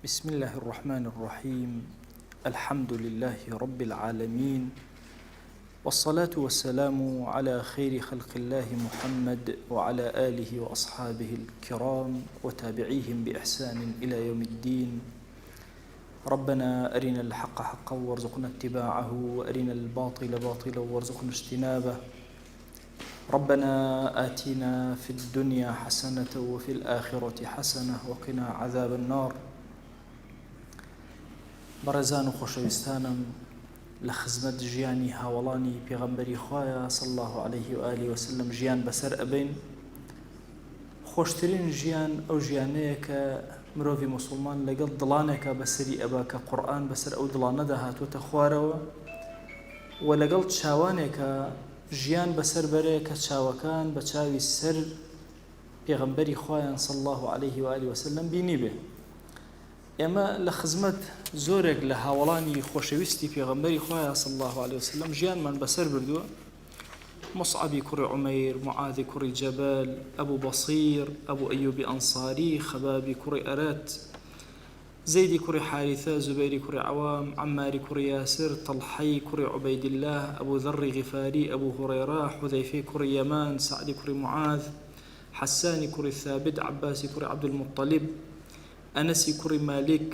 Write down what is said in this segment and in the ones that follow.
بسم الله الرحمن الرحيم. الحمد لله رب العالمين، والصلاة والسلام على خير خلق الله محمد وعلى آله وأصحابه الكرام وتابعيهم بإحسان إلى يوم الدين. ربنا أرنا الحق حقا وارزقنا اتباعه، وأرنا الباطل باطلا وارزقنا اجتنابه. ربنا آتنا في الدنيا حسنة وفي الآخرة حسنة وقنا عذاب النار. بەڕێزان و خۆشەویستانم، لە خزمەت ژیانی هاوڵانی پێغەمبەری خوایە صلی الله عليه وآله وسلم ژیان بەسەر ئەبین. خۆشترین ژیان ئەو ژیانەیە کە مرۆڤی موسڵمان لەگەڵ دڵانێکە بەسەری ئەبا کە قورئان بەسەر ئەو دڵانەدا هاتووەتە خوارەوە، و لەگەڵ چاوانێکە ژیان بەسەر بەرەیە کە چاوەکان بە چاوی سەر پێغەمبەری خوایان صلی الله عليه وآله وسلم بینی بێ. ئێمە لە خزمەت زۆرێک لە هاوڵانی خۆشەویستی پێغەمبەری خوایە صلی الله عليه وسلم ژیانمان بەسەر بردووە. مصعبی کوڕی عومەیر، معاذی کوڕی جەبەل، ئەبوو بەصیر، ئەبوو ئەیوبی ئەنساری، خەبابی کوڕی ئەرەت، زەیدی کوڕی حارثە، زوبەیری کوڕی عەوام، عەماری کوڕی یاسر، تەڵحەی کوڕی عوبەیدالله، ئەبوو ذەڕی غیفاری، ئەبوو هورەیرە، حوذەیفەی کوڕی یەمان، سەعدی کوڕی معاذ، حەسانی کوڕی ثابت، عەباسی کوڕی عەبدولموطەلیب، ئەنەسی کوڕی مالک،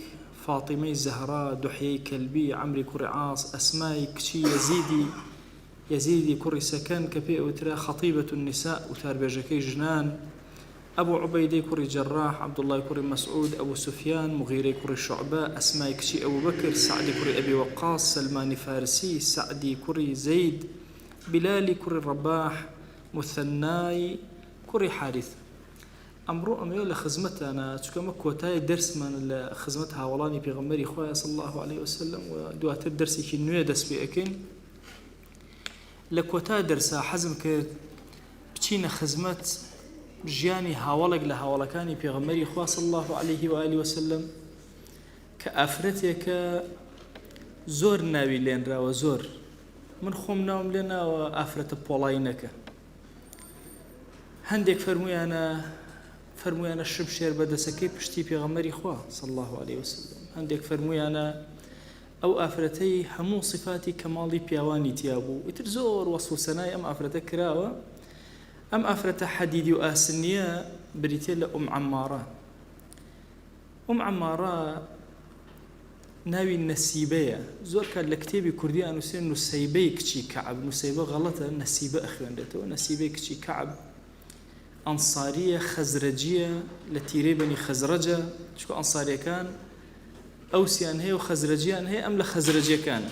فاطمەی زەهرا، دوحیەی کەلبی، عەمری کوڕی عاص، ئەسمای کچی یەزیدی کوڕی سەکەن کە پێی ئەوترا خەتیبەت النساء وتاربێژەکەی ژنان، ئەبوو عوبەیدەی کوڕی جەراح، عەبدوڵڵای کوڕی مەسعود، ئەبوو سوفیان، مغیرەی کوڕی شوعبە، ئەسمای کچی ئەبوو بەکر، سەعدی کوڕی ئەبی وەقاس، سەلمانی فارسی، سەعدی کوڕی زەید، بلالی کوڕی ڕەباح، مثەنای کوڕی حارثە. ئەمڕۆ ئەمەوێ لە خزمەتانە چونکە ئەمە کۆتای دەرسمان لە خزمەت هاوڵانی پێغەمبەری خوایە صلی الله عليه وسلم، و دواتر دەرسێکی نوێ دەست پێ ئەکەین. لە کۆتای دەرسا حەزم کرد بچینە خزمەت ژیانی هاوڵێک لە هاوڵەکانی پێغەمبەری خوا صلی الله عليه وآله وسلم کە ئافرەتێکە زۆر ناوی لێنراوە. زۆر من خۆم ناوم لێ ناوە ئافرەتە پۆڵاینەکە. هەندێک فەرمویانە شمشێر بەدەسەکەی پشتی پێغەمبەری خوا صلی الله عليه وسلم. هەندێک فەرمویانە ئەو ئافرەتەی هەموو صفاتی کەماڵی پیاوانی تیا بوو. ئیتر زۆر وەصف و سەنای ئەم ئافرەتە کراوە. ئەم ئافرەتە حەدیدی و ئاسنیە بریتێ لە عەمارە. عەمارە ناوی نەسیبەیە. زۆر کات لە کتێبی کوردی ئەنووسێن نوسەیبەی کچی کەعب. نوسەیبە غەڵەتە، نەسیبە ئەخوێندێتەوە. نەسیبەی کچی کەعب ئەنساریە، خەزرەجیە، لە تیرەی بەنی خەزرەجە، چونکە ئەنساریەکان ئەوسیان هەیە و خەزرەجیان هەیە. ئەم لە خەزرەجیەکانە.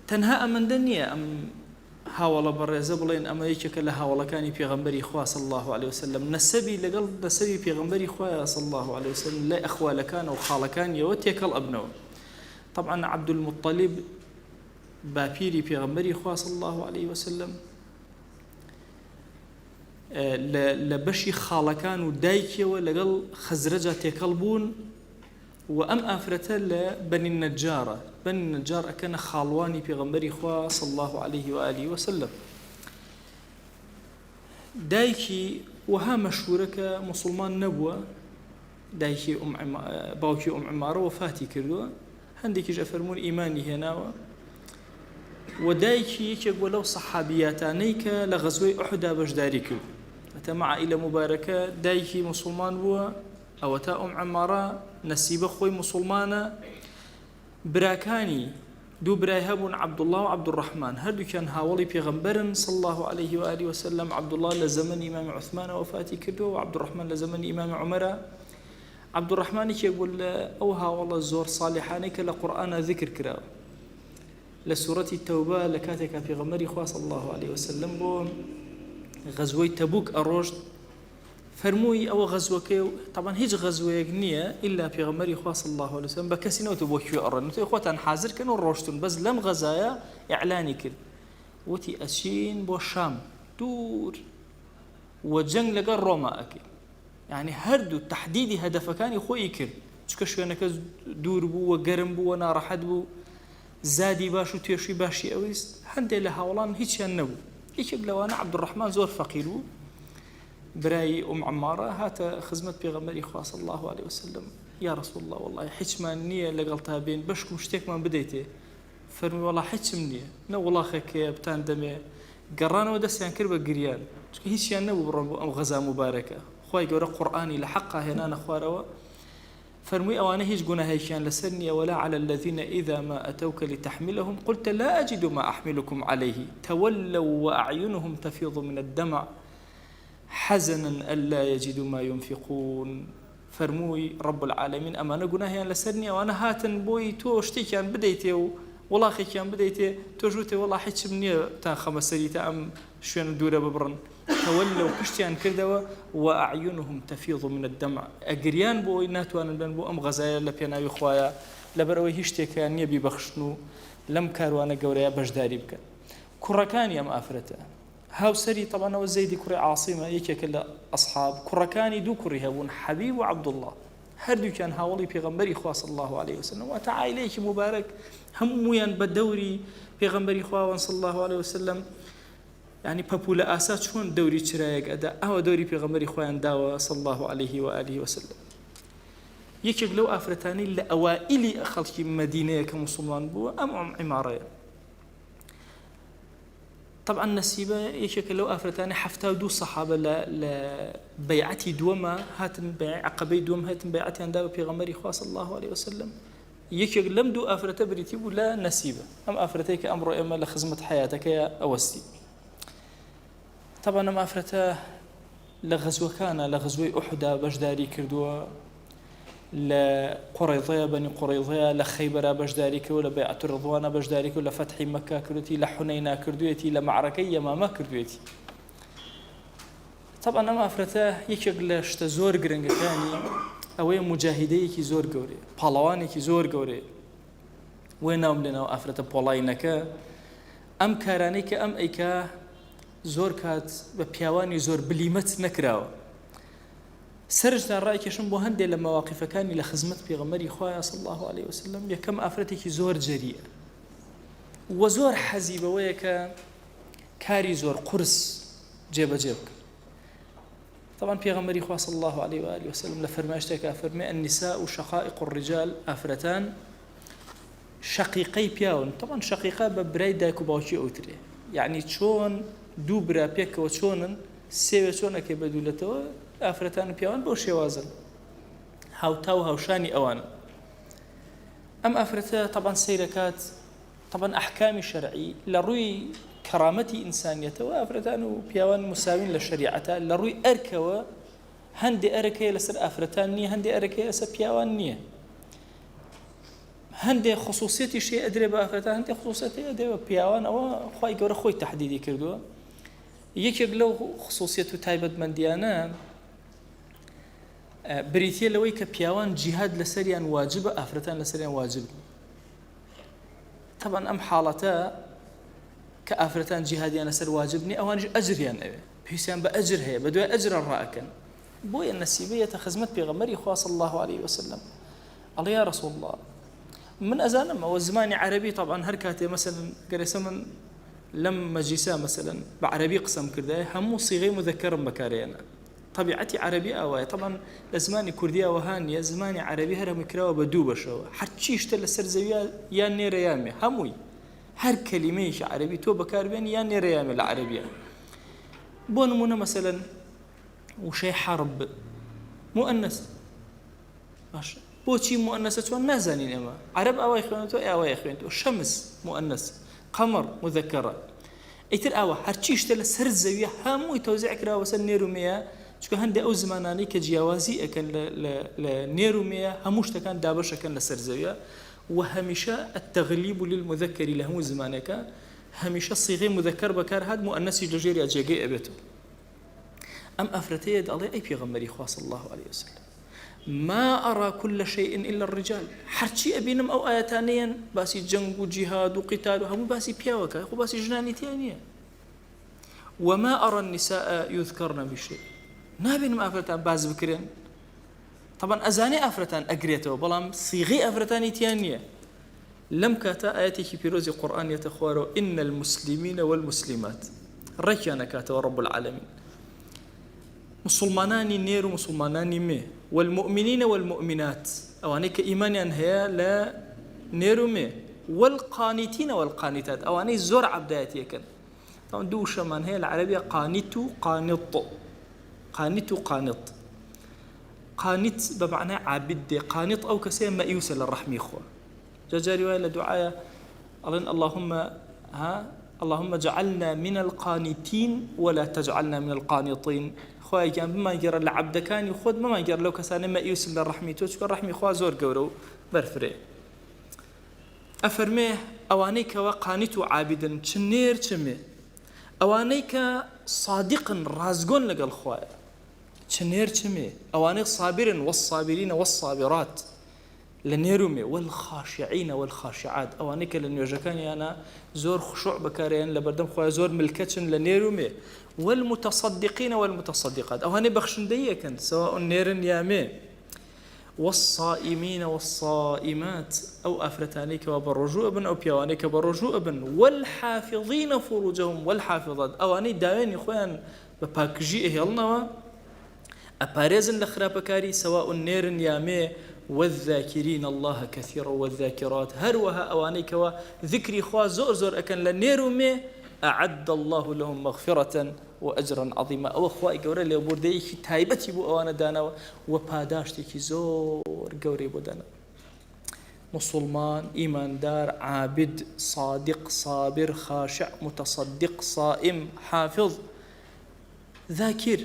تەنها ئەمەندە نییە ئەم هاوڵە بەڕێزە بڵێن ئەمە یەکێکە لە هاوڵەکانی پێغەمبەری خوا صلی الله عليه وسلم. نەسەبی لەگەڵ نەسەبی پێغەمبەری خوایە صلی الله عليه وسلم لای ئەخوالەکانە و خاڵەکانیەوە تێکەڵ ئەبنەوە. طبعا عەبدولموطەلیب باپیری پێغەمبەری خوا صلی الله عليه وسلم لە بەشی خاڵەکان و دایکیەوە لەگەڵ خەزرەجا تێکەڵ بوون، و ئەم ئافرەتە لە بەنی نەجارە. بەنی نەجار ئەکەنە خاڵوانی پێغەمبەری خوا صلی الله عليه وآله وسلم. دایکی وەها مەشهورە کە موسڵمان نەبووە. دایکی باوکی عەمارە وەفاتی کردووە. هەندێکیش ئەفەرمون ئیمانی هێناوە. و دایکی یەکێک بووە لەو سەحابیاتانەی کە لە غەزوەی ئوحودا بەشداری کرد. هەتا مەعائیلە موبارەکە دایکی موسڵمان بووە، ئەوە تا عەمارە نەسیبە خۆی موسڵمانە. براکانی دوو برای هەبوون، عەبدوڵڵا و عەبدوڕەحمان، هەردووکیان هاوڵی پێغەمبەرن صلی الله عليه وآله وسلم. عەبدوڵڵا لە زەمەنی ئیمامی عوثمانە وەفاتی کردووە، و عەبدوڕەحمان لە زەمەنی ئیمامی عومەرە. عەبدوڕەحمان یەکێک بوو لە ئەو هاوڵە زۆر ساڵحانەی کە لە قورئانە ذکر کراوە. لە سوورەتی تەوبە لە کاتێکا پێغەمبەری خوا صلی الله عليه وسلم بۆ غەزوەی تەبوک ئەڕۆشت، فەرمووی ئەوە غەزوەکەی، و طبعا هیچ غەزوەیەک نییە ئیلا پێغەمبەری خوا صلی الله عليه وسلم بە کەسی نەوتە بۆ کوێ ئەڕۆن، وتەی خۆتان حازرکەن و ڕۆشتون. بەس لەم غەزایە ئیعلانی کرد، وتی ئەچین بۆ شام دوور و جەنگ لەگەڵ ڕۆما ئەکەین. یعنی هەردوو تەحدیدی هەدەفەکانی خۆی کرد، چونکە شوێنەکە دوور بوو و گەرم بوو و ناڕەحەت بوو، زادی باش و توێشی باشی ئەویست. هەندێک لە هاوڵان هیچیان نەبوو. یەکێک لەوانە عەبدوڕەحمان زۆر فەقیر بوو، برای عەمارە، هاتە خزمەت پێغەمبەری خوا صلی الله عليه وسلم. يا رسول الله والله حچمان نییە لەگەڵ بین بەشکم شتێکمان بدەیتێ فەرمی وەڵا حچم نییە نە وڵاخێکەیە بتان دەمێ گەڕانەوە دەستیان کرد بە گریان چونکە هیچیان نەبوو بڕۆن بۆ ئەم غەزا مبارەکە خوای گەورە قورئانی لە حەقا هێنانە خوارەوە فرمي أوانه هيج جناهيشان لسني ولا على الذين إذا ما أتوك لتحملهم قلت لا أجد ما أحملكم عليه تولوا وأعينهم تفيض من الدمع حزنا ألا يجدوا ما ينفقون فرموي رب العالمين أما جناهيان لسني وأنا هاتن بوي تو شتيكان بديتي والله خيكان بديتي توجوتي والله حيتش مني تا خمس سريتا أم شون دورة ببرن تولوا كشتيان كردوا وأعينهم تفيض من الدمع أجريان بو ناتوان بن بو أم غزايا لبينا يخوايا لبروي هشتكان يبي بخشنو لم كاروانا جوريا بجداري بك كركان يا مافرته هاو سري طبعا وزيد كري عاصمة يكيك أصحاب كركاني دو كري هبون حبيب وعبد الله هردو كان هاولي بيغمبري خوا صلى الله عليه وسلم وتعاليك مبارك همويان بدوري بيغمبري خوا صلى الله عليه وسلم يعني بابولا آسات شون دوري چرايق أدا أهو دوري بيغمبري خوان داوة صلى الله عليه وآله وسلم يكيك لو أفرتاني لأوائل خلق مدينة كمسلمان بو أم عمارة طبعا نسيبة يكيك لو أفرتاني حفتا دو صحابة لبيعتي دوما هاتن بيع عقبي دوم هاتن بيعتي عن داوة بيغمبري خوان صلى الله عليه وسلم يكيك لم دو أفرتا بريتيبو لا نسيبة أم أفرتيك أمر إما لخزمة حياتك يا أوستي طبعا ما أفرته لغزوة كان لغزوة أحدى بجداري كردوا لقريضية بني قريضية لخيبرة بجداري كردوا لبيعة الرضوان بجداري كردوا لفتح مكة كردوتي لحنينة كردوتي لمعركة يمامة كردوتي طبعا ما أفرته يكيق لشت زور قرنق ثاني أوي مجاهدي كي زور قوري بالواني كي زور قوري وينهم لنا أفرته بولاينك أم كارانيك أم أيكا زۆر کات بە پیاوانی زۆر بلیمەت نەکراوە سەرجدا ڕایکێشم بۆ هەندێک لە مەواقیفەکانی لە خزمەت پێغەمبەری خوایە صلی الله عليه وسلم یەکەم ئافرەتێکی زۆر جەریئە و زۆر حەزی بەوەیە کە کاری زۆر قورس جێبەجێ بکە طبعا پێغەمبەری خوا صلی الله عليه وآله وسلم لە فەرمایشتێکا فەرمێ النساء شقائق الرجال ئافرەتان شقیقەی پیاون طبعا شقیقە بە برای دایک و باوکی ئەوترێ يعني چۆن دوو برا پێکەوە چۆنن سێوێ چۆنەکەی بەدوولەتەوە ئافرەتان و پیاوان بۆ شێوازن هاوتا و هاوشانی ئەوانە ئەم ئافرەتە طبعا سەیرەکات طبعا ئەحکامی شەرعی لە ڕووی کەرامەتی ئینسانیەتەوە ئافرەتان و پیاوان مساوین لە شەریعەتە لە ڕووی ئەرکەوە هەندێک ئەرەکەیە لەسەر ئافرەتان نییە هەندێک ئەرەکەیە لەسەر پیاوان نییە هەندێک خصوصیەتی شێ ئەدرێ بە ئافرەتان هەندێک خصوصیەتی ئەدرێ بە پیاوان ئەوە خوای گەورە خۆی تەحدیدی کردووە یەکێک لەو خصوصیەت و تایبەتمەندیانە بریتیە لەوەی کە پیاوان جیهاد لەسەریان واجبە ئافرەتان لەسەریان واجب طبعا ئەم حاڵەتە کە ئافرەتان جیهادیان لەسەر واجب نیە ئەوانش ئەجریان ئەوێ پێویستیان بە ئەجر هەیە بە دوای ئەجران ڕائەکەن بۆیە نەسیبەیەتە خزمەت پێغەمبەری خوا صلی الله عليه وسلم ئەڵێ یا رسول الله من أزانم أو زماني عربي طبعا هركاتي مثلا قريسة من لم مجلسا مثلا بعربي قسم كرداي همو صيغي مذكر بكارينا طبيعتي عربي أو طبعا لزماني كردية وهانية زماني عربي هرم كراوة بدوبة شو حتى يشتغل السرزوية يا نيريامي هموي هر كلمة عربي تو بكاربين يا نيريامي العربية بونمونا مثلا وشي حرب مؤنث ماشي بوشي مؤنثة نازنين إما عرب أو يخوانتو أو يخوانتو شمس مؤنث قمر مذكرة إتر أو هرشيش تلا سر زاوية همو يتوزع كرا وسن نيرومية شو هندي أو زماناني كجوازي أكن لنيرومية هموش تكان دابش أكن لسر زاوية وهمشة التغليب للمذكر له زمانك همشة صيغة مذكر بكار هاد مؤنث جوجيري أجاجي أبيتو أم أفرتيد الله أي بيغمري خاص الله عليه وسلم ما أرى كل شيء إلا الرجال حرشي أبينم أو آياتانيا باسي جنگ وجهاد وقتال وهم باسي بياوكا يخو باسي جناني تانية وما أرى النساء يذكرن بشيء نابينم أفرتان باز بكرين طبعا أزاني أفرتان أقريته بلام صيغي أفرتاني تانية لم كاتا آياتي في بيروزي قرآن يتخوارو إن المسلمين والمسلمات ركيانا كاتا رب العالمين مسلماناني نير ومسلماناني مي والمؤمنين والمؤمنات ئەوانەی کە ئیمانیان هەیە لە نێر و مێ والقانتين والقانتات ئەوانەی زۆر عەبدایەتیەکەن ئەو دوو شەمان هەیە لە عەرەبیە قانت و قانط قانت و قانط قانت بمعنى عابد قانط أو كسي مأيوس للرحمي خو جاري وين لدعاء اللهم اجعلنا من القانتين ولا تجعلنا من القانطين خويا كان بما يجرى العبد كان يخد ما يجرى لو كسان مأيوس للرحمي توشك الرحمي خو زور قورو برفري أفرميه أوانيك وقانت عابدا تشنير تشمي أوانيك صادق رازقون لقل خويا تشنير تشمي أوانيك صابر والصابرين والصابرات لنيرومي والخاشعين والخاشعات أوانيك لنيوجكاني أنا زور خشوع بكارين لبردم خويا زور ملكتشن لنيرومي والمتصدقين والمتصدقات أواني بخشندية سواء نيرن يامي والصائمين والصائمات أو أفرتانيك وبرجوء ابن أو بيوانيك برجوء ابن والحافظين فروجهم والحافظات أواني داوين يخوان بباكجي يلنوا أبارزن لخرابكاري سواء نيرن يامي والذاكرين الله كثيرا والذاكرات هروها أوانيك وذكري خوا زور زور أكن لنيرو مي أعد الله لهم مغفرة وأجرا عظيما أو أخوائي قوري اللي بورديكي تايبتي بو أوانا دانا وباداشتكي زور قوري بو دانا مسلمان إيمان دار عابد صادق صابر خاشع متصدق صائم حافظ ذاكر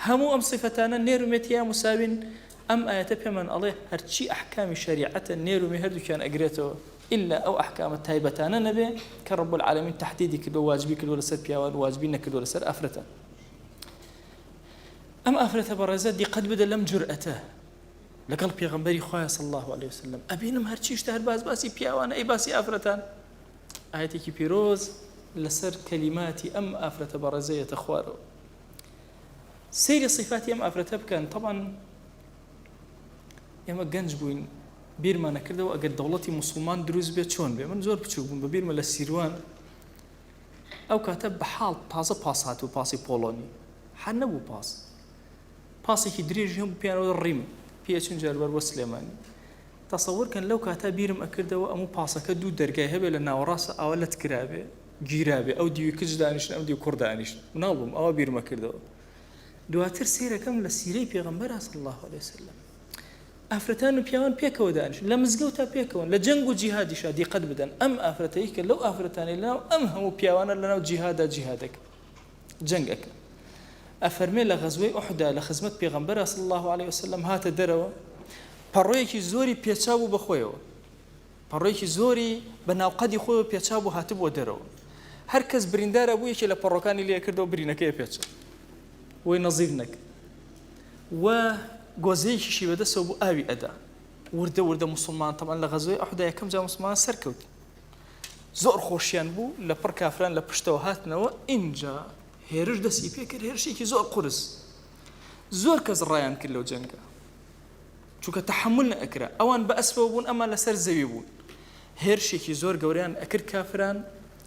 همو أم صفتانا نيروميتيا مساوين أم آيات بمن الله هرشي أحكام شريعة نيرومي هردو كان أقريته إلا أو أحكام التايبتانا نبي كرب العالمين تحديدي كدو واجبي كدو لسر بياوان واجبين كدو لسر أفرتا أم أفرتا برزات دي قد بدأ لم جرأته لقلب يغنبري خواه صلى الله عليه وسلم أبينم هرشي اشتهر باسي بياوان أي باسي أفرتان آياتي بيروز لسر كلماتي أم أفرتا برزية أخواره سير صفاتي أم أفرتا بكان طبعا ئێمە گەنج بووین بیرمان نەکردەوە ئەگەر دەوڵەتی موسڵمان دروست بێت چۆن بێ من زۆر بچوو بووم بە بیرمە لە سیروان ئەو کاتە بەحاڵ تازە پاس هاتوو پاسی پۆڵۆنی هەر نەبوو پاسێکی درێژی هەم پیانەوە ڕیم پێچون جاربەر بۆ سلێمانی تەسەوورکەن لەو کاتە بیرم ئەکردەوە ئەموو پاسەکە دوو دەرگای هەبێ لە ناوەڕاستە ئاوا لەت کرابێ گیرابێ ئەو دیوی کچ دانیشن ئەو دیو کوڕ دانیشن ناڵبووم ئەوە بیرم ئەکردەوە دواتر سیرەکەم لە سیرەی پێغەمبەر صلی الله عليه وسلم ئافرەتان و پیاوان پێکەوە دانیشن لە مزگەوتا پێکەون لە جەنگ و جیهادیشا دیقەت بدەن ئەم ئافرەتەی کە لەو ئافرەتانی لەناو ئەم هەموو پیاوانە لەناو جیهادا جیهادەکە جەنگەکە ئەفەرمێ لە غەزوەی ئوحدا لە خزمەت پێغەمبەر صلی الله عليه وسلم هاتە دەرەوە پەڕۆیەکی زۆری پێچاو بوو بەخۆیەوە پەڕۆیەکی زۆری بە ناوقەدی خۆیەوە پێچاو بوو هاتبووە دەرەوە هەر کەس بریندارە بوو یەکێ لە پەڕۆکانی لێ کردەوە برینەکەی پێچە وی نەزیر نەک و گۆزەیەکیشی بەدەستەوە بوو ئاوی ئەدا وردە مسلمان تەمان لە غەزوەی ئوحدا یەکەم جا مسلمان سەرکەوت زۆر خۆشیان بوو لە پڕ کافران لە پشتەوە هاتنەوە ئینجا هێرش دەستی پێ کرد هێرشێکی زۆر قورس زۆر کەس ڕایان کرد لەو جەنگە چونکە تەحمل نەئەکرا ئەوان بە ئەسپەوە بوون ئەمان لەسەر زەوی بوون هێرشێکی زۆر گەوریان ئەکرد کافران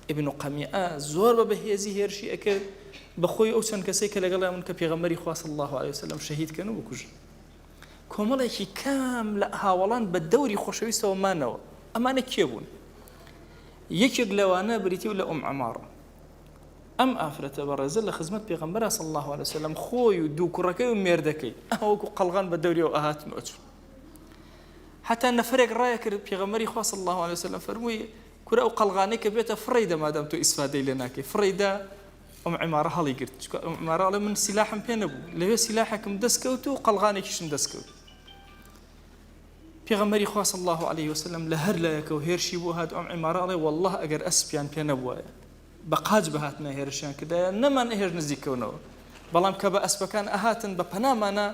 ئیبن قەمیعە زۆر بە بەهێزی هێرشی ئەکرد بەخۆی ئەو چەند کەسێک کە لەگەڵیان بوون کە پێغەمبەری خوا صلی الله عليه وسلم شەهیدکەن و بکوژن کۆمەڵێکی کام لە هاوڵان بە دەوری خۆشەویستەوە مانەوە ئەمانە کێ بوون یەکێک لەوانە بریتی و لە عمار ئەم ئافرەتە بەڕێزە لە خزمەت پێغەمبەر صلی الله عليه وسلم خۆی و دوو کوڕەکەی و مێردەکەی ئەوەکو قەڵغان بە دەوریەوە ئاهاتن ئەچوون حتا نەفرێک ڕایە کرد پێغەمبەری خوا صلی الله عليه وسلم فەرمووی کورە ئەو قەڵغانەی کە بێتە فڕیدە مادام تۆ ئیسفادەی لێ ناکەی فڕیدە ئەم عمارە هەڵی گرت چونکە ئەم عمارە ئەڵێ من سیلاحم پێ نەبوو لەوێ سیلاحێکم دەستکەوت و قەڵغانێکیشم دەستکەوت پێغەمبەری خوا صلی الله عليه وسلم لە هەر لایەکەوە هێرشی بوو هات ئەم عمارە ئەڵێ والله ئەگەر ئەسپیان پێ نەبووایە بە قاج بەهاتنە هێرشیان کردایە نەمان هێرش نزیکەونەوە بەڵام کە بە ئەسپەکان ئەهاتن بە پەنامانە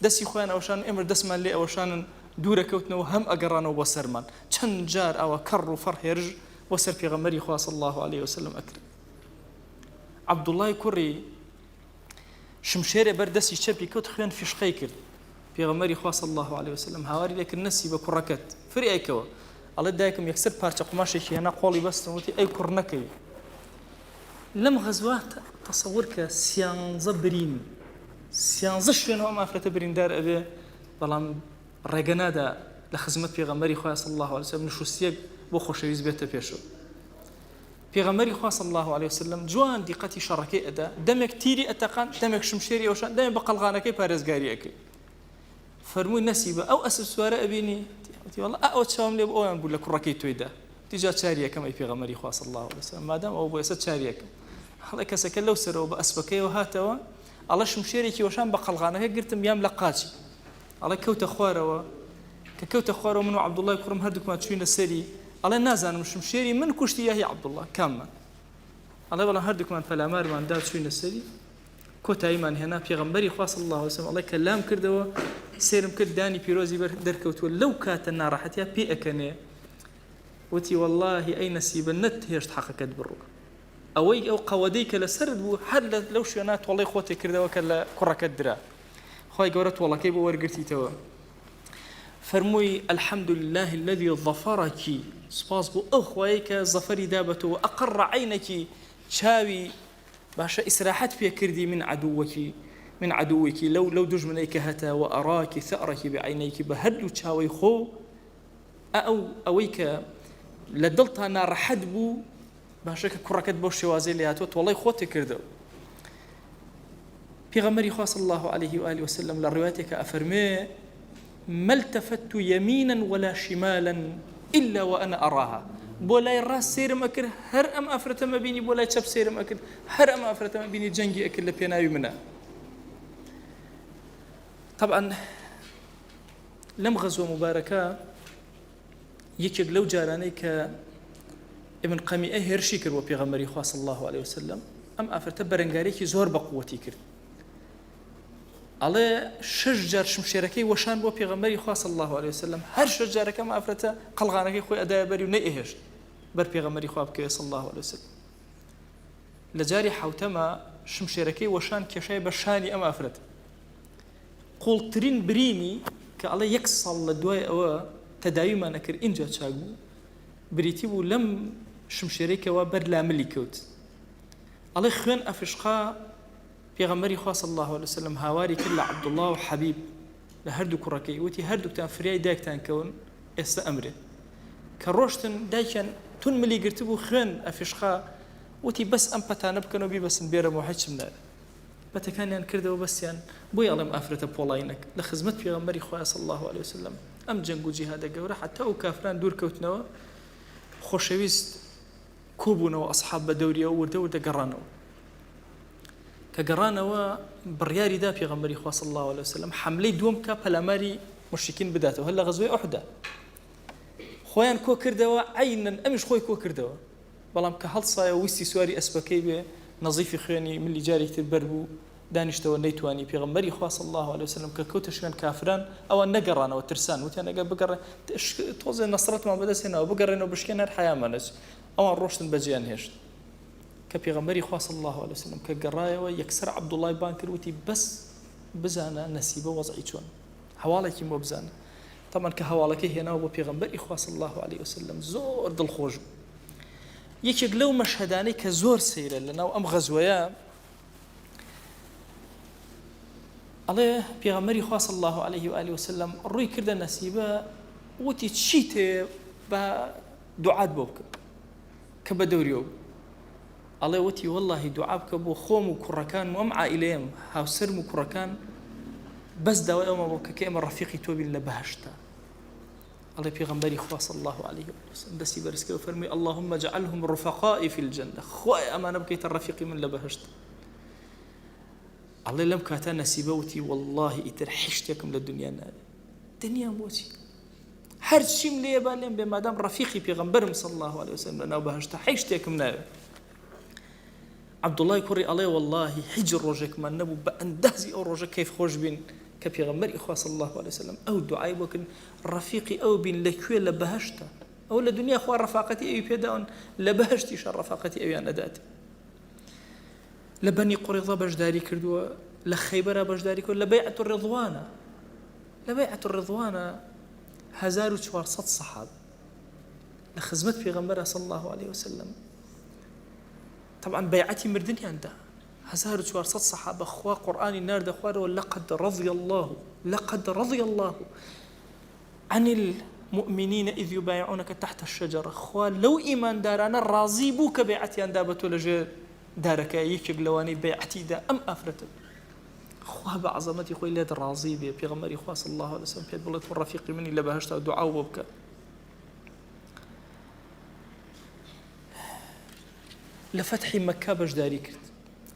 دەستی خۆیان ئەوشان ئێمە دەستمان لێ ئەوشانن دوورەکەوتنەوە هەم ئەگەڕانەوە بۆ سەرمان چەند جار ئەوە کەڕ و فەڕ هێرش بۆ سەر پێغەمبەری خوا صلی الله عليه وسلم ئەکرد عەبدوڵڵای کوڕی شمشێرێ بەر دەستی چەپی کەوت خوێن فیشقەی کرد پێغەمبەری خوا صلی الله عليه وسلم هاواری لێ کرد نەسی بە کوڕەکەت فری ئەیکەوە ئەڵێ دایکم یەکسەر پارچە قماشێکی هێنا قۆڵی بەستم وتی ئەی کوڕ نەکەوی لەم غەزوە تەسەوور کە سیانزە برین سیانزە شوێنەوە ئەم ئافرەتە بریندار ئەبێ بەڵام ڕێگە نادا لخزمت پێغەمبەری خوا صلی الله عليه وسلم نشوستیەک بۆ خۆشەویست بێتە پێشەوە. پێغەمبەری خوا صلی الله عليه وسلم جوان دیقەتی شەڕەکەی ئەدا، دەمێک تیری ئەتەقان، دەمێک شمشێری ئەوشان، دەمێک بە قەڵغانەکەی پارێزگاری ئەکرد. فەرمووی نەسیبە ئەو ئەسب سوارە ئەبینی؟ وتی وەڵڵا ئەو چاوم لێ بۆ ئەویان بوو لە کوڕەکەی تۆیدا. تیجا چاری یەکەم ئەی پێغەمبەری خوا صلی الله عليه وسلم، مادام ئەو بۆ ئێستا چاری یەکەم. هەڵێ کەسەکە لەو سەرەوە بە ئەسپەکەیەوە هاتەوە، ئەڵە شمشێرێکی وەشان بە قەڵغانەکە گرتم یام لە قاچی. ئەڵێ کەوتە خوارەوە، کە کەوتە خوارەوە من و عەبدوڵڵای کوڕم هەردووکمان چووینە سەری. ئەڵێ نازانم شمشێری من کوشتی یا هی عەبدوڵڵا کاممان. ئەڵێ بەڵام هەردووکمان پەلامارمان دا چووینە سەری، کۆتاییمان هێنا. پێغەمبەری خوا صلی الله عليه وسلم ئەڵێ کە لام کردەوە سێرم کرد دانی پیرۆزی دەرکەوتووە، لەو کاتە ناڕەحەتیا پێ ئەکەنێ. وتی وەڵڵاهی ئەی نەسیبە نەتهێشت حەقەکەت بڕوە. ئەوەی ئەو قەوەدەی کە لەسرت بوو هەر لەو شوێنە تۆڵەی خۆتێ کردەوە کە لە کوڕەکەت درا. خوای گەورە تۆڵەکەی بۆ وەرگرتیتەوە. فەرمووی الحەمد لله الذي ظفرك، سپاس بۆ ئەو خوایی کە زەفەری دابەتەوە، ئەقڕ عینەکی چاوی باشە ئیسراحەت پێ کردی من عدووەکی لەو دوژمنەی کە هەتا، و ئەڕاکی ثەڕەکی بعینەیکی بە هەردوو چاوەی خۆ. ئەوەی کە لە دڵتا ناڕەحەت بوو باشە کە کوڕەکەت بۆ شێوازەی لێ هاتووە تۆڵەی خۆتێ کردەوە. پێغەمبەری خوا صلی الله عليه وآله وسلم لە ڕوايەتێکە ئەفەرمێ ما التفت يمينا ولا شمالا إلا وأنا أراها. بۆ لای ڕاست سێرم ئەکرد هەر ئەم ئافرەتەمە بینی، بۆ لای چەپ سێرم ئەکرد هەر ئەم ئافرەتەمە بینی جەنگی ئەکرد لە پێناوی منە. طبعا لەم غەزوە مبارەکە یەکێک لەو جارانەی کە ابن قەمیئە هێرشی کرد بۆ پێغەمبەری خوا صلی الله عليه وسلم، ئەم ئافرەتە بەرەنگارێکی زۆر بەقووەتی کرد. ئەڵێ 6 جار شمشێرەکەی وەشان بۆ پێغەمبەری خوا صلی الله عليه وسلم، هەر 6 جارەکەم ئافرەتە قەڵغانەکەی خۆی ئەدایە بەری و نەئێهێشت بەر پێغەمبەری خوا بکەوێ صلی الله عليه وسلم. لە جاری حوتەمە شمشێرەکەی وەشان کێشای بە شانی ئەم ئافرەت. قوڵترین برینی کە ئەڵێ 1 ساڵ لە دوای ئەوە تەداویمان نەکرد ئینجا چاک بوو، بریتی بوو لەم شمشێرەیەکەوە بەر لاملی کەوت. ئەڵێ خوێن ئەفشقا پێغەمبەری خوا صلی الله عليه وسلم هاواری کرد لە عەبدوڵڵا و حەبیب لە هەردوو کوڕەکەی، وتی هەردووکتان فریای دایکتان کەون ئێستا ئەمرێ. کە ڕۆشتن دایکیان تون ملی گرتبوو خوێن ئەفشقا وتی بەس ئەم پەتانە بکەنەوە بیبەسن بێرەمەوە هیچم نایە. بەتەکانیان کردەوە بەسیان بۆی ئەڵێم ئافرەتە پۆڵاینەک لە خزمەت پێغەمبەری خوا صلی الله عليه وسلم. ئەم جەنگ و جیهادە گەورە حتا ئەو کافران دوور کەوتنەوە، خۆشەویست کۆبوونەوە ئەسحاب بە دەوریەوە وردە گەڕانەوە. کە گەڕانەوە بڕیاری دا پێغەمبەری خوا صلی الله عليه وسلم حملەی دووەم کە پەلاماری مشرکین بداتەوە. هەر لە غەزوەی ئوحودە خۆیان کۆ کردەوە، عینەن ئەمیش خۆی کۆ کردەوە، بەڵام کە هەڵسایە ویستی سواری ئەسپەکەی بێ نەزیفی خوێنی ملی جارێک تر بەر بوو دانیشتەوە نەیتوانی. پێغەمبەری خوا صلی الله عليه وسلم کە کەوتە شوێن کافران ئەوان نەگەڕانەوە، ترسان، وتیان ئەگەر بگەڕێن تۆزێ نەسرەتمان بەدەستێنەوە بگەڕێنەوە بشکێن هەر حیامانەچ. ئەوان ڕۆشتن بەجیان هێشت. کە پێغەمبەری خوا صلی الله عليه وسلم کە گەڕایەوە یەکسەر عەبدوڵڵای بان کرد، وتی بەس بزانە نەسیبە وەزعی چۆن، هەواڵێکی بۆ بزانە. طبعا کە هەواڵەکەی هێناوە بۆ پێغەمبەری خوا صلی الله عليه وسلم زۆر دڵخۆش بوو. یەکێک لەو مەشهەدانەی کە زۆر سەیرە لەناو ئەم غەزوەیە، ئەڵێ پێغەمبەری خوا صلی الله عليه وآله وسلم ڕووی کردە نەسیبە، وتی چی تێ بە دوعات بۆ بکە کە بە دەوریەوە. ئەڵێ وتی وەڵڵاهی دوعا بکە بۆ خۆم و کوڕەکان و ئەم عائیلەیەم، هاوسەرم و کوڕەکان، بەس داوای ئەومە بۆ کە ئێمە ڕەفیقی تۆ بین لە بەهەشتا. ئەڵێ پێغەمبەری خوا صلی الله عليه وسلم دەستی بەرزکەوە فەرمووی اللهم اجعلهم رفقائي في الجنة، خوای ئەمانە بکەیتە ڕەفیقی من لە بەهەشت. ئەڵێ لەم کاتە نەسیبە وتی وەڵڵاهی ئیتر هیچ شتێکم لە دنیا ناوێ، دنیام بۆچی هەر چیم لێ با لێم بێ مادام ڕەفیقی پێغەمبەرم صلی الله عليه وسلم لەناو بەهەشتا هیچ شتێکم ناوێ. عەبدوڵڵای کوڕی ئەڵێ وەڵڵاهی هیچ ڕۆژێکمان نەبوو بە ئەندازی ئەو ڕۆژە کەیف خۆش بین کە پێغەمبەری خوا صلی الله عليه وسلم ئەو دوعای بۆ کرد ڕەفیقی ئەو بین لەکوێ لە بەهەشتا. ئەو لە دنیا خوا ڕەفاقەتی ئەوی پێداون، لە بەهەشتیشە ڕەفاقەتی ئەویان ئەدات. لە بەنی قوڕیظە بەشداری کردووە، لە خەیبەرە بەشداری کرد، لە بەیعەت الرضوانە، لە بەیعەت الرضوانە 1400 سەحاب لە خزمەت پێغەمبەرە صلی الله عليه وسلم. طبعا بيعتي مردنيان دا 1400 صحابة خوا قرآني نار دا خوارو لقد رضي الله عن المؤمنين إذ يبايعونك تحت الشجرة خوا لو إيمان دارانا راضي بوك بيعتيان دابتو لجي دارك يكيق لواني بيعتي دا أم أفرتب خوا بعظمتي خوي لاد راضي بي بيغمري خوا صلى الله عليه وسلم بيد بلت والرفيق مني لبهشتا دعاء وبك لفتح مكة باش داري كرت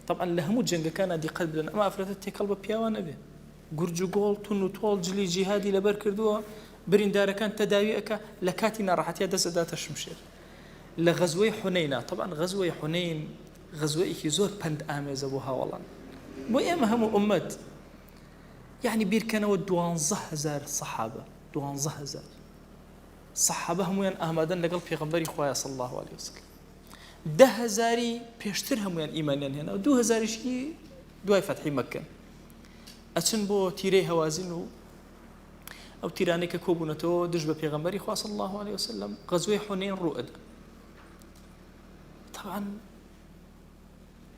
طبعا لهمو جنگ كان دي قلب لنا أما أفرتت تي قلب بيوان به گورجوگۆڵ تون و تۆڵ جلی جیهادی لەبەر کردووە بریندارەکان تەداویەکە لە کاتی ناڕەحەتیە دەستداتە شمشێر لە غەزوەی حونەینە طبعا غەزوەی حونەین غەزوەیەکی زۆر پند ئامێزە بۆ هاوڵان بۆ ئێمە هەموو ئومەت یعنی بیرکەنەوە 12,000 سەحابە 12,000 سەحابە هەمویان ئامادەن لەگەڵ پێغەمبەری خوایە صلی الله عليه وسلم 10,000 پێشتر هەمویان ئیمانیان هێنا و 2,000شی دوای فەتحی مەککە ئەچن بۆ تیرەی هەوازن و ئەو تیرانەی کە کۆبوونەتەوە دژ بە پێغەمبەری خوا صلی الله عليه وسلم غەزوەی حونەین ڕوئەدا طبعا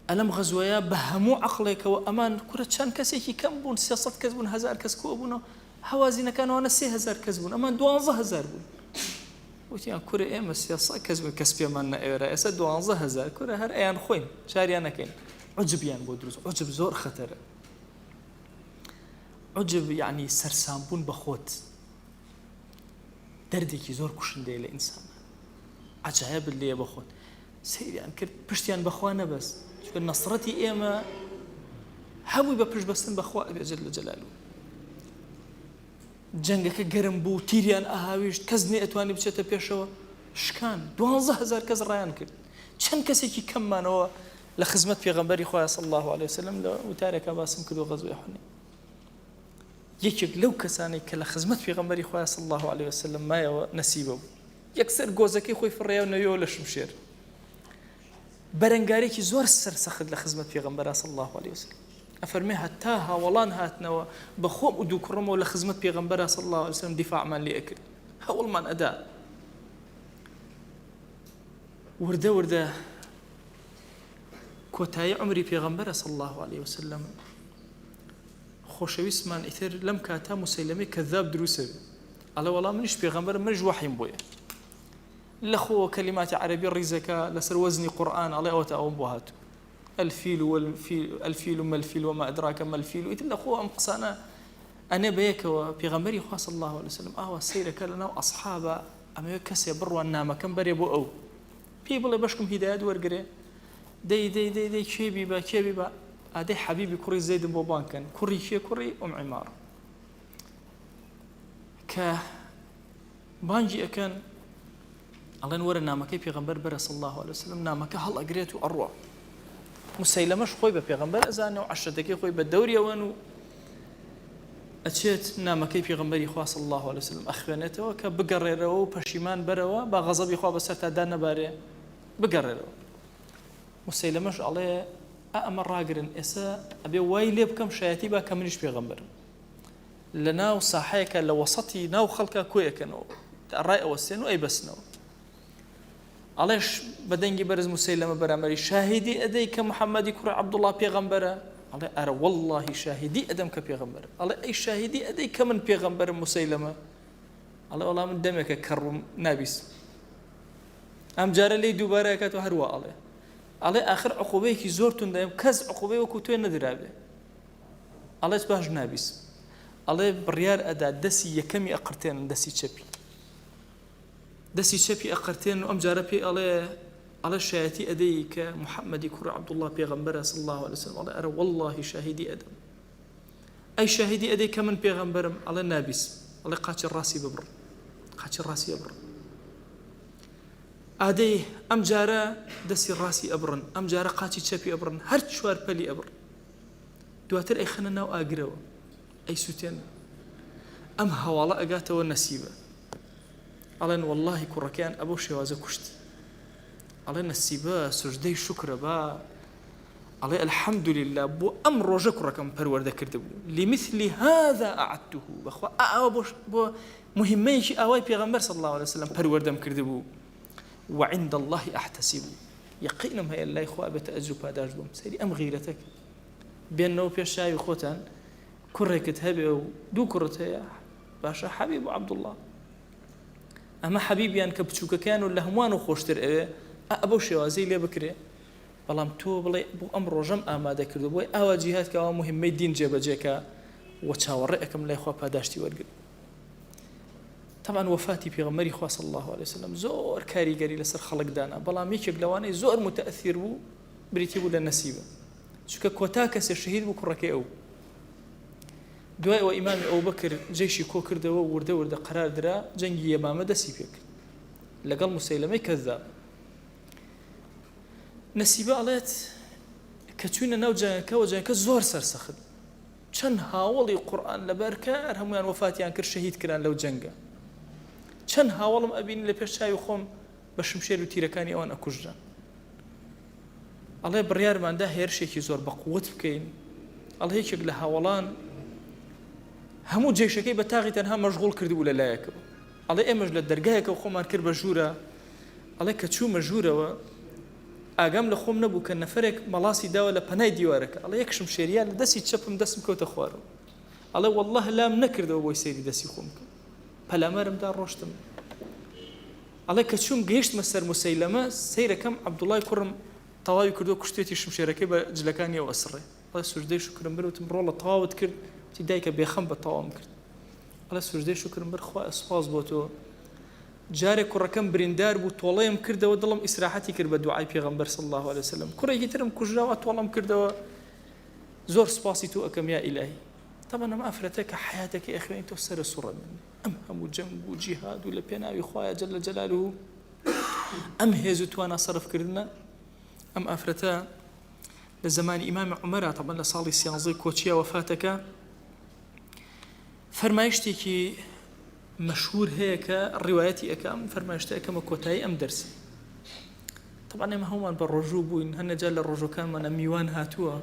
ئەلەم غەزوەیە بە هەموو عەقڵێکەوە ئەمان کورە چەند کەسێکی کەم بوون 300 کەس بوون 1000 کەس کۆبوونەوە هەوازینەکانەوەنە 3,000 کەس بوون ئەمان 12,000 بوون وتیان کورە ئێمە 300 کەس بوون کەس پێمان نەئێوەرە ئێستا 12,000 کورە هەر ئەیان خۆین چاریان نەکەین عجبیان بۆ دروست عجب زۆر خەتەرە عجب يعني سرسامبون بخوت دردێکی زۆر کوشندەیە لە ئینسان عجایب لێ بخۆت سەیریان کرد پشتیان بەخوا نەبەست چونکە نەسڕەتی ئێمە هەمووی بە پشت بەستن بەخوا ئەبێ جەل جەلالوه جەنگەکە گەرم بوو تیریان ئاهاویشت کەس نەیەتوانی بچێتە پێشەوە شکان 12,000 کەس ڕایان کرد چەند کەسێکی کەممانەوە لە خزمەت پێغەمبەری خوایە صلی الله عليه وسلم لە وتارێکە باسم کردو غەزوەی حونەین یەکێک لەو کەسانەی کە لە خزمەت پێغەمبەری خوایە صلی الله عليه وسلم مایەوە نەسیبە بوو یەکسەر گۆزەکەی خۆی فڕێەوە نەویەوە لە شمشێر بەرەنگارێکی زۆر سەرسەخت لە خزمەت پێغەمبەرە صلی الله عليه وسلم ئەفەرمێ هەتا هاوڵان هاتنەوە بە خۆم و دوو کوڕمەوە لە خزمەت پێغەمبەرە صلی الله عليه وسلم دیفاعمان لێ ئەکرد هەوڵمان ئەدا وردە وردە کۆتایی عمری پێغەمبەرە صلی الله عليه وسلم خۆشەویستمان ئیتر لەم کاتا موسەیلەمەی کەذاب دروستە بێ ئەڵێ وەڵام منیش پێغەمبەر منیش وحیم بۆیە لە خۆ کەلیماتی عەرەبی ڕیزەکە لەسەر وەزنی قورئان ئەڵێ ئەوەتە ئەوم بۆ هاتوو الفیل ما الفیل وما أدراك ما الفیل ئیتر لە خۆ ئەم قسانە ئەنێ بەیەکەوە پێغەمبەری خوا صلی الله عليه وسلم ئاوا سەیرەکە لەناو ئەصحابە ئەمەوێ کەسێ بڕوان نامەکەم بەرێ بۆ ئەو پێی بڵێ بەشکم هیدایەت وەرگرێ دەی کێبی بە ئادەی حەبیبی کوڕی زەیدم بۆ بانکەن کوڕی کێ کوڕی ئوم عیمار کە بانگی ئەکەن ئەڵێن وەرە نامەکەی پێغەمبەر بەرە صلی الله عليه وسلم نامەکە هەڵ ئەگرێت و ئەڕوا موسەیلەمەش خۆی بە پێغەمبەر ئەزانێ و عەشرەتەکەی خۆی بە دەوریەوەن و ئەچێت نامەکەی پێغەمبەری خوا صلی الله عليه وسلم ئەخوێنێتەوە کە بگەڕێرەوە و پەشیمان بەرەوە با غەزەبی خوا بەسەر تا نەبارێ بگەڕێرەوە موسەیلەمەش ئەڵێ ئەمە ڕاگرن ئێستا ئەبێ وای لێ بکەم شایەتی با کە منیش پێغەمبەرم لە ناو ساحەیەکە لە وەسەتی ناو خەڵکە کۆیەکەنەوە ڕای ئەوەستێن و ئەیبەستنەوە ئەڵێش بەدەنگی بەرز موسەیلەمە بەرامبەری شاهیدی ئەدەی کە محەممەدی کوڕی عەبدوڵڵا پێغەمبەرە ئەڵێ ئەرە وەڵڵاهی شاهیدی ئەدەم کە پێغەمبەرە ئەڵێ ئەی شاهیدی ئەدەی کە من پێغەمبەرم موسەیلەمە ئەڵێ وەڵام من دەمێکە کەڕوم نابیست ئەم جارە لێی دووبارە ئەکاتەوە هەروە ئەڵێ ئەڵێ ئاخر عقوبەیەکی زۆر توندەیە کەس عقوبەی وەکو توێ نەدرابێ ئەڵێت باش نابیست ئەڵێ بڕیار ئەدا دەستی یەکەمی ئەقرتێنن دەستی چەپی ئەقرتێن و ئەم جارە پێی ئەڵێ شایەتی ئەدەی کە محەممەدی کوڕی عەبدوڵڵا پێغەمبەرە صلی الله عليه وسلم ئەڵێ ئەرە وەڵڵاهی شاهیدی ئەدەم ئەی شاهیدی ئەدەی کە من پێغەمبەرم ئەڵێ نابیست ئەڵێ قاچی ڕاستی ببڕ ئادەی ئەم جارە دەستی ڕاستی ئەبڕن ئەم جارە قاچی چەپی ئەبڕن هەر چوار پەلی ئەبڕ دواتر ئەی خەنە ناو ئاگرەوە ئەی سووتێنە ئەم هەواڵە ئەگاتەوە نەسیبە ئەڵێن وەڵڵاهی کوڕەکەیان ئەبەو شێوازە کوشتی ئەڵێ نەسیبە سوژدەی شوکرە با ئەڵێ الحەمدولله بۆ ئەم ڕۆژە کوڕەکەم پەروەردە کردبوو لمثل هذا أعدته بەخوا ئەوە بۆ مهمەیەکی ئاوای پێغەمبەر صلی الله عليه وسلم پەروەردەم کردبوو وعند الله أحتسب يقينم هي الله إخوة بتأجر باداش بوم سيري أم غيرتك بين نو بيش شاي وخوتان كرة كتهبه ودو كرة هي باشە حەبیب و عەبدوڵڵا ئەمە حەبیبیان کە بچووکەکەیان و لە هەمووان و خۆشتر ئەوێ ئەبەو شێوازەی لێ بکرێ بەڵام تۆ بڵێ بۆ ئەم ڕۆژەم ئامادە کردو بۆی ئاوا جیهاد کە ئەوە مهمەی دین جێبەجێکە و چاوەڕێ ئەەکەم لای خوا پاداشتی وەرگرت. طبعا وفاتی پێغەمبەری خوا صلی الله عليه وسلم زۆر کاریگەری لەسەر خەڵکدانا بەڵام یەکێک لەوانەی زۆر متەئثیر بوو بریتی بوو لە نەسیبە چونکە کۆتا کەسێ شەهید بوو کوڕەکەی ئەو دوای ئەوە ئیمامی ئەوبەکر جێشی کۆ کردەوە وردە وردە قەرار درا جەنگی یەمامە دەستی پێ کرد لەگەڵ موسەیلەمەی کەذاب. نەسیبە ئەڵێت کە چوونە ناو جەنگەکەوە جەنگەکە زۆر سەرسەخت چەند هاوڵی قورئان لەبەر کار هەمویان وفاتیان کرد شەهید کران لەو جەنگە چەند هاوڵم ئەبینی لە پێش چاوی خۆم بە شمشێر و تیرەکانی ئەوان ئەکوژدان. ئەڵێ بڕیارماندا هێرشێکی زۆر بە قووت بکەین ئەڵێ یەکێک لە هاوڵان هەموو جێشەکەی بە تاغی تەنها مەشغوڵ کردبوو لەلایەکەوە ئەڵێ ئێمەش لە دەرگایەکە خۆمان کرد بە ژوورە ئەڵێ کە چوومە ژوورەوە ئاگام لە خۆم نەبوو کە نەفرێک مەڵاسی داوە لە پەنای دیوارەکە ئەڵێ یەک شمشێریان لە دەستی چەپم دەستم کەوتە خوارەوە ئەڵێ وەڵڵاه لام نەکردەوە بۆی سەیری دەستی خۆم کرد پەلامەرمدا ڕۆشتم ئەڵێ کە چووم گەیشتمە سەر موسەیلەمە سەیرەکەم عەبدوڵڵای کوڕم تەواوی کردو کوشتێتی شمشێرەکەی بە جلەکانی ئەو ئەسڕێ ئەڵێ سوژدەی شوکرم بر وتم ڕۆڵە تەواوت کرد تی دایکە بێخەم بە تەواوم کرد ئەڵێ سوژدەی شوکرم بر خوا سوپاس بۆ تۆ جارێک کوڕەکەم بریندار بوو تۆڵەیم کردەوە دڵم ئیسراحەتی کرد بە دوعای پێغەمبەر صلی الله عليه وسلم کوڕێکی ترم کوژراوە تۆڵەم کردەوە زۆر سپاسی تۆ ئەکەم یا ئیلاهی. طبعا ئەمە ئەفرەتە کە حیاتەکەی ئەخوێنی تۆ سەرە سوڕە من ئەم هەموو جەنگ و جیهاد و لە پێناوی خوایە جەل جەلاله ئەم هێز و توانە سەرفکردنە ئەم ئافرەتە لە زمانی ئیمامی عومەرە طبعا لە ساڵی 11 کۆچیە وفاتەکە فەرمایشتێکی مەشهور هەیە کە ڕیوایەتی ئەەکەم فەرمایشتە ئەەکەمە کۆتایی ئەم دەرسی طبعا ئێمە هەمومان بە ڕۆژوو بووین هەنەجار لە ڕۆژەکانمانە میوان هاتووە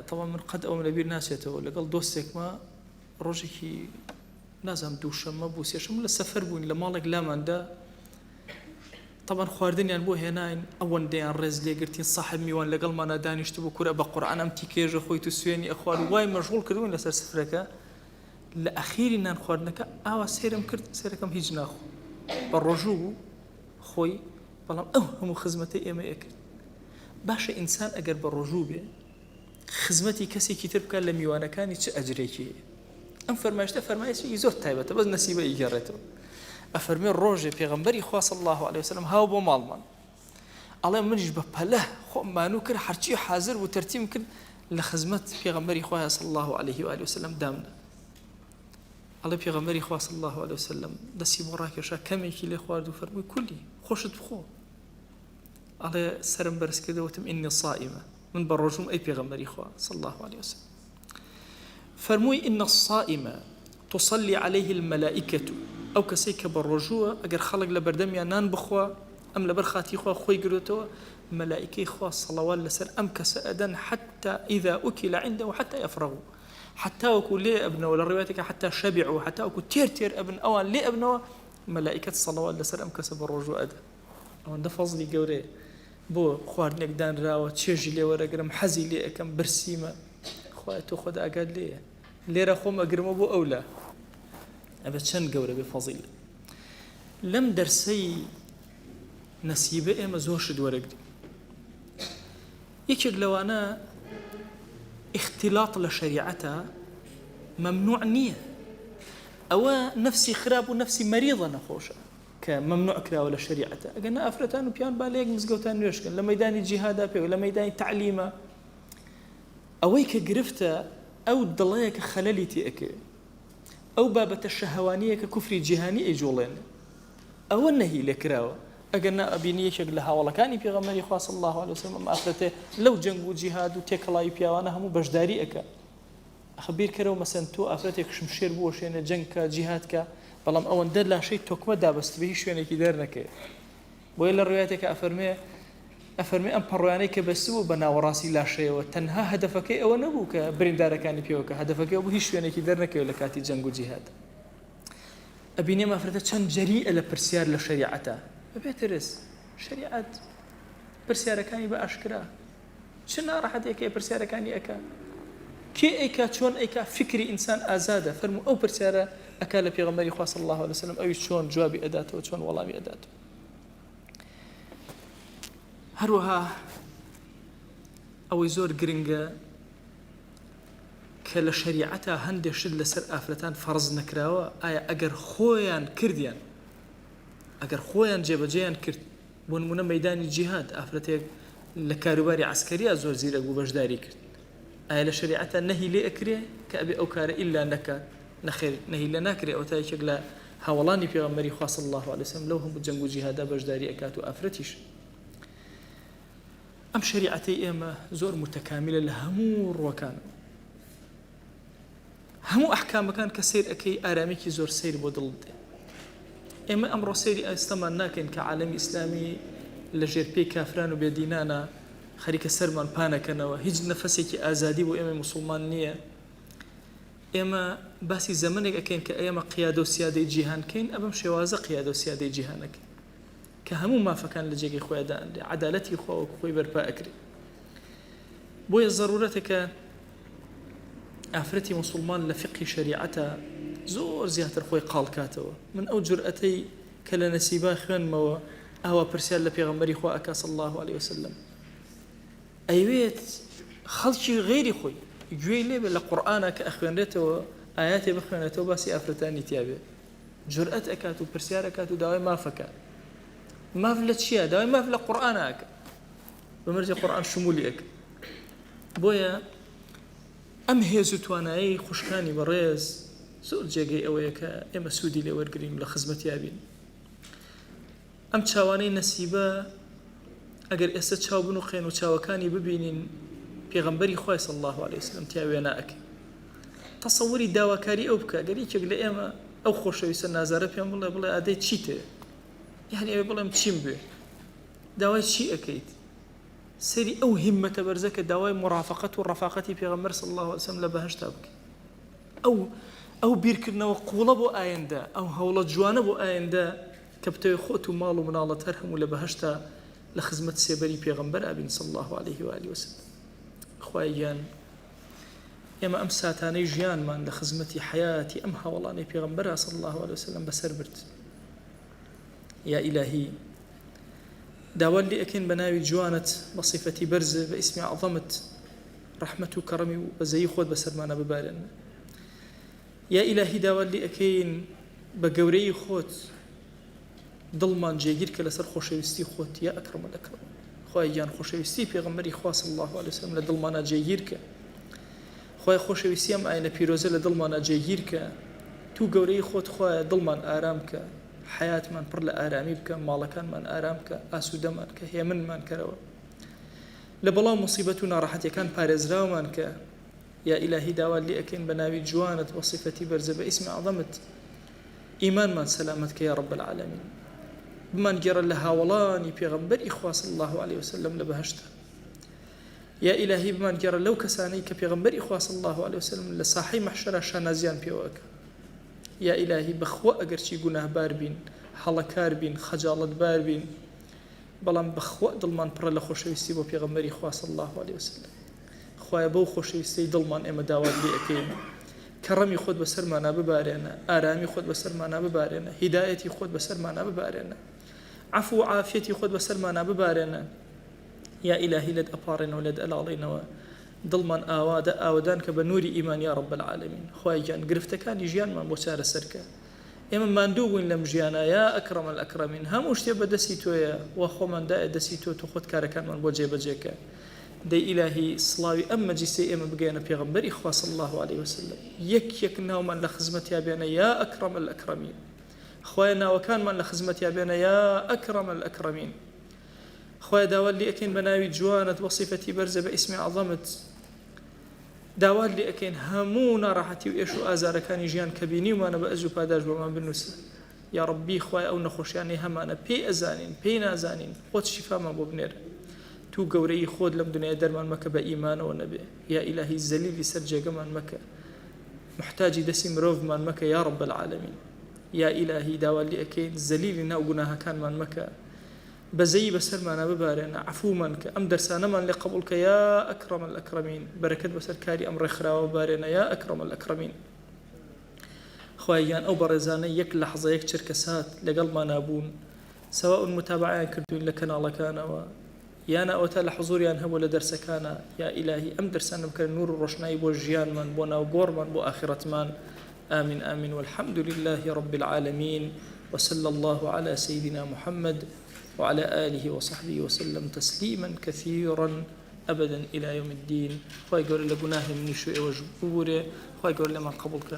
طبعا من قەت ئەوم لەبیر ناچێتەوە لەگەڵ دۆستێکمە ڕۆژێکی نازانم دووشەممە بوو سێشەمە لە سەفەر بووین لە ماڵێک لاماندا طبعا خواردنیان بۆ هێناین ئەوەندەیان ڕێز لێگرتین صاحب میوان لەگەڵمانە دانیشت بوو کورە بە قورئان ئەم تیکێژە خۆی تو سوێنی ئەخوار وای مەشغوڵ کردوون لەسەر سفرەکە لە ئەخیری نان خواردنەکە ئاوا سێرم کرد سێرەکەم هیچ ناخۆ بە ڕۆژوو بوو خۆی بەڵام ئەو هەموو خزمەتی ئێمە ئەکرد. باشە ئینسان ئەگەر بە ڕۆژوو بێ خزمەتی کەسێکی تر بکات لە میوانەکانی چه ئەجرێکی ئەم فەرمایشتە فەرمایشتێکی زۆر تایبەتە بەس نەسیبە ئیگەڕێتەوە. ئەفەرمێ ڕۆژێ پێغەمبەری خوا صلی الله عليه وسلم هاو بۆ ماڵمان ئەڵێ منیش بە پەلە خۆمانوو کرد هەرچی حازر بوو تەرتیب کرد لە خزمەت پێغەمبەری خوا صلی الله عليه و آله وسلم دامنا ئەڵێ پێغەمبەری خوا صلی الله عليه وسلم دەستی بۆ ڕاکێشا کەمێکی لێ خوارد و فەرمووی کولی خۆشت بخۆ ئەڵێ سەرم بەرز کردەوەتم ئینی صائمە من بە ڕۆژوم ئەی پێغەمبەری خوا صلی الله عليه وسلم فەرمووی ئین الصائمە تصلي عليه الملائكة ئەو کەسێک کە بە ڕۆژووە ئەگەر خەڵک لە بەردەمیان نان بخوا ئەم لەبەر خاتی خوا خۆی گرێتەوە مەلائیکەی خوا سەڵەوات لەسەر ئەم کەسە ئەدەن حتى إذا أكل عنده حتى يفرغوا حتى وكو لي ابنه ولا روايتك حتى شبعوا حتى وكو تير ابن اوان لي ابنه ملائكه الصلوات لسر ام كسب الرجوع ادا او ده فضلي گوري بو خواردنك دان راوه تشيجي لي ورقرم حزي لي اكم برسيمه خواتو خد اقاد لي رخوم اقرم بو اولى ابا چن گوري بفضيل لم درسي نسيبه اما زوشد ورقدي يكيق لو انا اختلاط لشريعتها ممنوع نية أو نفسي خراب ونفسي مريضة نخوشة كممنوع كراوة لشريعتها قلنا أفرتان وبيان باليق مزقوتان ويشكن لما يداني جهادا بيو لما يداني تعليمة أويك قرفتا أو الضلايك خلاليتي أكي أو بابة الشهوانية ككفري جهاني إجولين أو النهي لكراوة أجرنا أبيني شغل هوا كاني في غمري خاص الله عليه وسلم أفرته لو جنگو جهاد وتكلاي بيوانا هم بجداري أكا أخبير كرو مثلا تو أفرتك شمشير بوشينا جنك جهادك بلام أول دل لا شيء توكما دابست به شو يعني كدرنك وإلا روايتك أفرمي أم بروانيك بسوا بنا وراسي لا شيء وتنها هدفك أو نبوك بريندار كان بيوك هدفك أو بهش يعني كدرنك ولا كاتي جنگو جهاد أبيني ما أفرته كان جريء لبرسيار لشريعته بيترس شريعة برسيارة كاني بأشكرا شنا راح أديك برسيارة كاني أكا کێ ئەیکا چۆن ئەیکا فکری ئینسان ئازادە فەرموو ئەو پرسیارە ئەکا لە پێغەمبەری خوا صلی الله علیه وسلم ئەویش چۆن جوابی ئەداتەوە چۆن وەڵامی ئەداتەوە. هەروەها ئەوەی زۆر گرنگە کە لە شەریعەتە هەندێک شت لەسەر ئافرەتان فەرز نەکراوە ئایا ئەگەر خۆیان کردیان ئەگەر خۆیان جێبەجێیان کرد بۆ نمونە مەیدانی جیهاد ئافرەتێک لە کاروباری عسکەریە زۆر زیرەک بوو بەشداری کرد ئایا لە شەریعەتە نەهی لێ ئەکرێ کە ئەبێ ئەو کارە ئیلا نەکات نەخێر نەهی لە ناکرێ ئەو تا یەکێک لە هاوڵانی پێغەمبەری خوا صلی الله علیه وسلم لەو هەموو جەنگ و جیهادا بەشداری ئەکات و ئافرەتیش. ئەم شەریعەتەی ئێمە زۆر متەکاملە لە هەموو ڕووەکانەوە هەموو ئەحکامەکان کە سیر ئەەکەی ئارامێکی زۆر سیر بۆ دڵ دێ. ئێمە ئەمڕۆ سەیری ئێستامان ناکەین کە عالەمی ئیسلامی لە ژێرپێی کافران و بێدینانە خەریکە سەرمان پانەکەنەوە هیچ نەفەسێکی ئازادی بۆ ئێمە موسڵمان نییە. ئێمە باسی زەمنێک ئەەکەین کە ئێمە قیادە و سیادەی جیهانکەین ئەبم شێوازە قیادە و سیادەی جیهانەکەین کە هەموو مافەکان لە جێگەی خۆیاندا عەدالەتی خۆوەکو خۆی بەرپا ئەکرێت. بۆیە ضرورەتەکە ئافرەتی موسڵمان لە فقهی شەریعەتە زۆر زیاتر خۆی قاڵکاتەوە. من ئەو جورئەتەی کە لە نەسیبا خوێنمەوە ئاوا پرسیار لە پێغەمبەری خوا ئەکا صلی الله علیه وسلم ئەیوێت خەڵکی غێری خۆی گوێی لێبێ لە قورئانە کە ئەخوێنرێتەوە ئاياتێ بخوێنێتەوە باسی ئافرەتانی تیابێ جورئەت ئەکات و پرسیار ئەکات و داوای مافەکات. ماف لە چییە؟ داوای ماف لە قورئانە ئەکات بەمەرجێ قورئان شمولی ئەکات. بۆیە ئەم هێز و توانایی خوشکانی بەڕێز زۆر جێگەی ئەوەیە کە ئێمە سوودی لێ وەرگرین لە خزمەتیابین. ئەم چاوانەی نەسیبە ئەگەر ئێستا چاو بنووقێن و چاوەکانی ببینین پێغەمبەری خوای صلی الله علیه وسلم تیاوێ ناکەین. تەسەووری داواکاری ئەو بکە گەر یەکێک لە ئێمە ئەو خۆشەویستە نازارە پێم بڵێ ئادەی چیتێ یعنی ئەوێ بڵێم چیم بێ داوای چی ئەەکەیت سەری ئەو هیممەتە بەرزە کە داوای مرافقەت و ڕەفاقەتی پێغەمبەر صلی الله علیه وسلم لە بەهەشتا بکەیت. ئەو بیرکردنەوە قوڵە بۆ ئایندە ئەو هەوڵە جوانە بۆ ئایندە کە بتەوێ خۆت و ماڵ و مناڵەت هەر هەموو لە بەهەشتا لە خزمەت سێبەری پێغەمبەر ئابین صلی الله عليه و آله وسلم. خوای گیان ئێمە ئەم ساتانەی ژیانمان لە خزمەتی حیاتی ئەم هاوڵانەی پێغەمبەر صلی الله عليه وسلم بەسەر برد. یا ئیلاهی داوای لێ ئەکەین بە ناوی جوانت بە صیفەتی بەرزە بە ئیسمی عەظەمت ڕەحمەت و کەڕەمی و بەزەیی خۆت بەسەرمانە ببارێن. یا ئیلاهی داوای لێ ئەکەین بە گەورەی خۆت دڵمان جێگیر کە لەسەر خۆشەویستی خۆت یا ئەکرەم الئەکرەم. خوای گیان خۆشەویستی پێغەمبەری خوا صلی الله علیه وسلم لە دڵمانە جێگیر کە خوای خۆشەویستی ئەم ئاینە پیرۆزە لە دڵمانە جێگیر کە تو گەورەی خۆت خوایە دڵمان ئارام کە حیاتمان پڕ لە ئارامی بکە ماڵەکانمان ئارام کە ئاسوودەمان کە هێمنمان کەرەوە لە بەڵاو موسیبەت و ناڕەحەتیەکان پارێزراومان کە یا ئیلاهی داوا لێ ئەکەین بە ناوی جوانت بە صیفەتی بەرزە بە ئیسمی عەظەمت ئیمانمان سەلامەت کە یا رب العالمین بمان گێڕە لە هاوڵانی پێغەمبەری خوا صلی الله علیه وسلم لە بەهەشتا. یا ئیلاهی بمان گێڕە لەو کەسانەی کە پێغەمبەری خوا صلی الله علیه وسلم لە ساحەی مەحشەرە شانازیان پێوە ئەکا. یا ئیلاهی بەخوا ئەگەرچی گوناهبار بین هەڵەکار بین خەجاڵەتبار بین بەڵام بەخوا دڵمان پڕە لە خۆشەویستی بۆ پێغەمبەری خوا صلی الله علیه وسلم. خوایە بەو خۆشەویستەی دڵمان ئێمە داوات لێ ئەکەین کەڕەمی خۆت بەسەرمانە ببارێنە ئارامی خۆت بەسەرمانە ببارێنە هیدایەتی خۆت بەسەرمانە ببارێنە عفو و عافیەتی خۆت بەسەرمانە ببارێنە. یا ئیلاهی لێت ئەپاڕێنەوە لێت ئەلاڵێنەوە دڵمان ئاوادە ئاودان کە بە نوری ئیمان یا رب العالمین. خوای گیان گرفتەکانی ژیانمان بۆ چارەسەرکە. ئێمە ماندوو بووین لەم ژیانە یا ئەکرەم الئەکرەمین هەموو شتێ بە دەستی تۆیە وا خۆماندایە دەستی تۆ تو خۆت کارەکانمان بۆ جێبەجێکە. دەی ئیلاهی سڵاوی ئەم مەجلیسەی ئێمە بگەێنە پێغەمبەری خوا صلی الله علیه وسلم یەک ناومان لە خزمەتیا بێنە یا ئەکرەم الئەکرەمین. خوایە ناوەکانمان لە خزمەتیا بێنە یا ئەکرەم الئەکرەمین. خوایە داوا لێ ئەکەین بە ناوی جوانت بە صیفەتی بەرزە بە ئیسمی عەظەمت داوا لێ ئەکەین هەموو ناڕەحەتی و ئێش و ئازارەکانی ژیان کە بینیومانە بە ئەجر و پاداش بۆمان بنووسە. یا ڕەبی خوایە ئەو نەخۆشیانەی هەمانە پێی ئەزانین پێی نازانین خۆت شیفامان بۆ بنێرە. تو گەورەی خۆت لەم دنیای دەرمان مەکە بە ئیمانەوە نەبێ. یا ئیلاهی زەلیلی سەر جێگەمان مەکە محتاجی دەستی مرۆڤمان مەکە یا رب العالمین. یا ئیلاهی داوا لێ ئەکەین زەلیلی ناو گوناهەکانمان مەکە بەزەی بەسەرمانە ببارێنە عەفومان کە ئەم دەرسانەمان لێ قبول کە یا ئەکرەم الئەکرەمین بەرەکەت بەسەر کاری ئەم ڕێکخراوە بارێنە یا ئەکرەم الئەکرەمین خوایان ئەو بەڕێزانە یەک لەحظە یەک چرکە سات لەگەڵمان بوون سەواء متابعیان کردوین لە کەناڵەکانەوە یانە ئەوتە لە حضوریان هەبوو لە دەرسەکانە یا ئیلاهی ئەم دەرسانە بکەن نور و ڕۆشنایی بۆ ژیانمان بۆ ناو گۆڕمان بۆ ئاخرەتمان آمين آمين والحمد لله رب العالمين وصلى الله على سيدنا محمد وعلى آله وصحبه وسلم تسليما كثيرا أبدا إلى يوم الدين خواهي قول لقناه من شوء وجبوره خواهي قول لما قبولك